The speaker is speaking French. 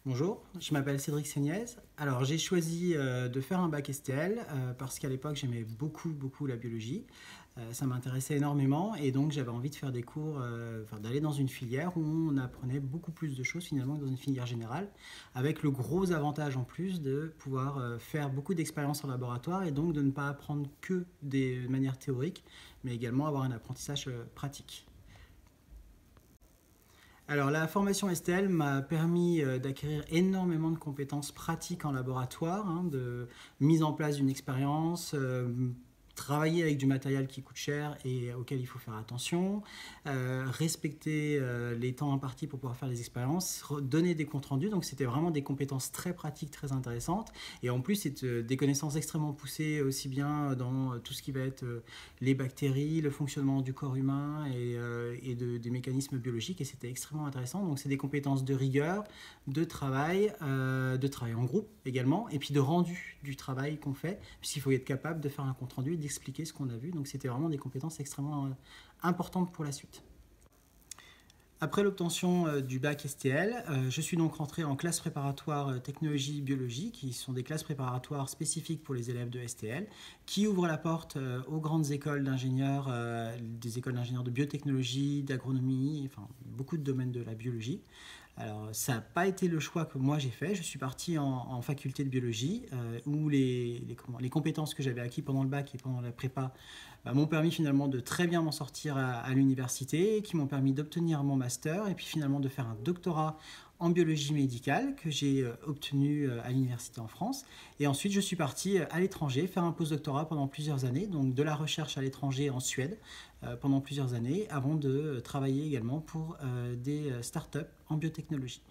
Bonjour, je m'appelle Cédric Seignez. Alors j'ai choisi de faire un bac STL parce qu'à l'époque j'aimais beaucoup la biologie. Ça m'intéressait énormément et donc j'avais envie de faire des cours, d'aller dans une filière où on apprenait beaucoup plus de choses finalement que dans une filière générale, avec le gros avantage en plus de pouvoir faire beaucoup d'expériences en laboratoire et donc de ne pas apprendre que des manières théoriques, mais également avoir un apprentissage pratique. Alors la formation STL m'a permis d'acquérir énormément de compétences pratiques en laboratoire, hein, de mise en place d'une expérience, travailler avec du matériel qui coûte cher et auquel il faut faire attention, respecter les temps impartis pour pouvoir faire les expériences, donner des comptes rendus. Donc c'était vraiment des compétences très pratiques, très intéressantes. Et en plus, c'est des connaissances extrêmement poussées aussi bien dans tout ce qui va être les bactéries, le fonctionnement du corps humain des mécanismes biologiques. Et c'était extrêmement intéressant. Donc c'est des compétences de rigueur, de travail en groupe également, et puis de rendu du travail qu'on fait, puisqu'il faut être capable de faire un compte rendu et d'expliquer ce qu'on a vu. Donc c'était vraiment des compétences extrêmement importantes pour la suite. Après l'obtention du bac STL, je suis donc rentré en classe préparatoire technologie biologie, qui sont des classes préparatoires spécifiques pour les élèves de STL, qui ouvrent la porte aux grandes écoles d'ingénieurs, des écoles d'ingénieurs de biotechnologie, d'agronomie, enfin beaucoup de domaines de la biologie. Alors, ça n'a pas été le choix que moi j'ai fait. Je suis parti en faculté de biologie où les compétences que j'avais acquises pendant le bac et pendant la prépa m'ont permis finalement de très bien m'en sortir à l'université, qui m'ont permis d'obtenir mon master et puis finalement de faire un doctorat en biologie médicale que j'ai obtenu à l'université en France. Et ensuite, je suis parti à l'étranger faire un postdoctorat pendant plusieurs années, donc de la recherche à l'étranger en Suède pendant plusieurs années, avant de travailler également pour des startups en biotechnologie.